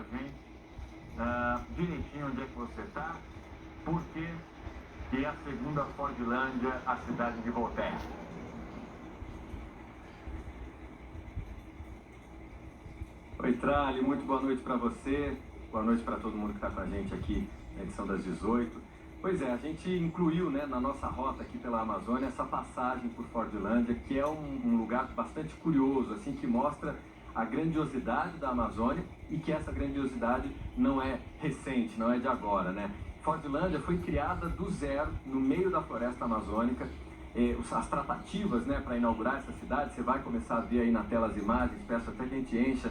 pra gente direitinho onde é que você está, por que é a segunda Fordlândia a cidade de Voltaire. Oi, Trali, muito boa noite para você, boa noite para todo mundo que está com a gente aqui na edição das 18. Pois é, a gente incluiu, né, na nossa rota aqui pela Amazônia essa passagem por Fordlândia, que é um lugar bastante curioso, assim, que mostra a grandiosidade da Amazônia e que essa grandiosidade não é recente, não é de agora, né? Fordlândia foi criada do zero, no meio da floresta amazônica. As tratativas, né, para inaugurar essa cidade, você vai começar a ver aí na tela as imagens, peço até que a gente encha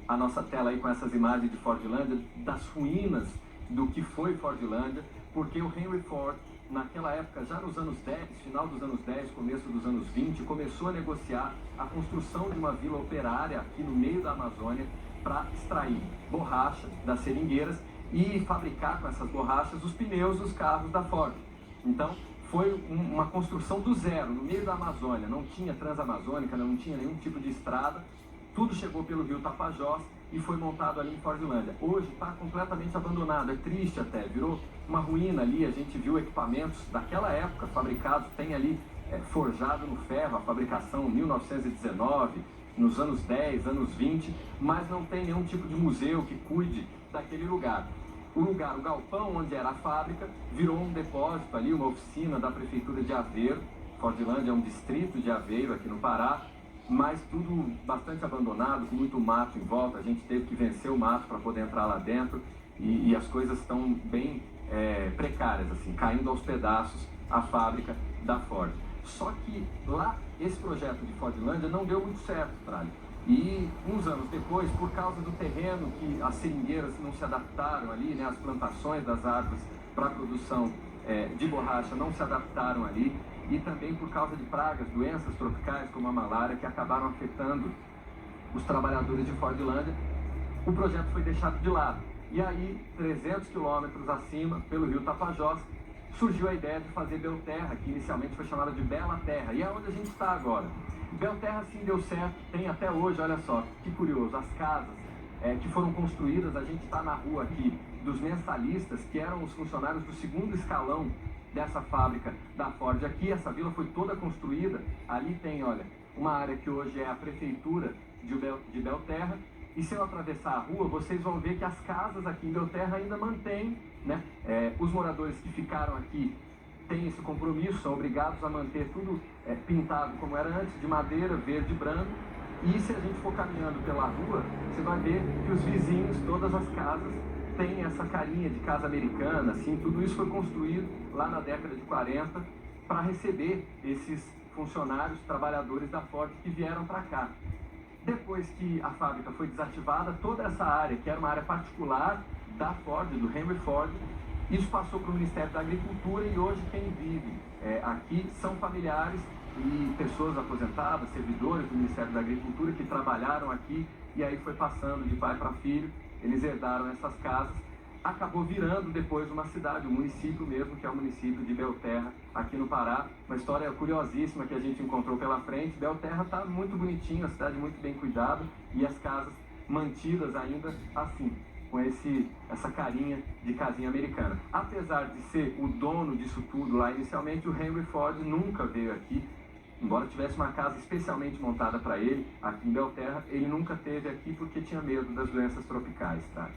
a nossa tela aí com essas imagens de Fordlândia, das ruínas do que foi Fordlândia, porque o Henry Ford, naquela época, já nos anos 10, final dos anos 10, começo dos anos 20, começou a negociar a construção de uma vila operária aqui no meio da Amazônia para extrair borracha das seringueiras e fabricar com essas borrachas os pneus dos carros da Ford. Então, foi uma construção do zero, no meio da Amazônia, não tinha transamazônica, não tinha nenhum tipo de estrada, tudo chegou pelo rio Tapajós e foi montado ali em Fordlândia. Hoje está completamente abandonado, é triste até, virou uma ruína ali. A gente viu equipamentos daquela época fabricados, tem ali forjado no ferro, a fabricação 1919, nos anos 10, anos 20, mas não tem nenhum tipo de museu que cuide daquele lugar. O galpão onde era a fábrica, virou um depósito ali, uma oficina da prefeitura de Aveiro. Fordlândia é um distrito de Aveiro aqui no Pará, mas tudo bastante abandonado, com muito mato em volta. A gente teve que vencer o mato para poder entrar lá dentro e as coisas estão bem precárias, assim, caindo aos pedaços a fábrica da Ford. Só que lá, esse projeto de Fordlândia não deu muito certo, Trali. E uns anos depois, por causa do terreno, que as seringueiras não se adaptaram ali, né, as plantações das árvores para a produção de borracha não se adaptaram ali, e também por causa de pragas, doenças tropicais como a malária, que acabaram afetando os trabalhadores de Fordlândia, o projeto foi deixado de lado. E aí, 300 quilômetros acima, pelo rio Tapajós, surgiu a ideia de fazer Belterra, que inicialmente foi chamada de Bela Terra, e é onde a gente está agora. Belterra sim deu certo, tem até hoje, olha só, que curioso, as casas que foram construídas, a gente está na rua aqui dos mensalistas, que eram os funcionários do segundo escalão dessa fábrica da Ford aqui. Essa vila foi toda construída, ali tem, olha, uma área que hoje é a prefeitura de Belterra, e se eu atravessar a rua, vocês vão ver que as casas aqui em Belterra ainda mantêm, né? Os moradores que ficaram aqui têm esse compromisso, são obrigados a manter tudo pintado como era antes, de madeira, verde e branco. E se a gente for caminhando pela rua, você vai ver que os vizinhos, todas as casas, têm essa carinha de casa americana, assim. Tudo isso foi construído lá na década de 40 para receber esses funcionários, trabalhadores da Ford que vieram para cá. Depois que a fábrica foi desativada, toda essa área, que era uma área particular da Ford, do Henry Ford, isso passou para o Ministério da Agricultura, e hoje quem vive aqui são familiares e pessoas aposentadas, servidores do Ministério da Agricultura que trabalharam aqui, e aí foi passando de pai para filho, eles herdaram essas casas. Acabou virando depois uma cidade, um município mesmo, que é o município de Belterra, aqui no Pará. Uma história curiosíssima que a gente encontrou pela frente. Belterra está muito bonitinho, a cidade muito bem cuidada, e as casas mantidas ainda assim, com essa carinha de casinha americana. Apesar de ser o dono disso tudo lá inicialmente, o Henry Ford nunca veio aqui. Embora tivesse uma casa especialmente montada para ele, aqui em Belterra, ele nunca esteve aqui porque tinha medo das doenças tropicais, tá?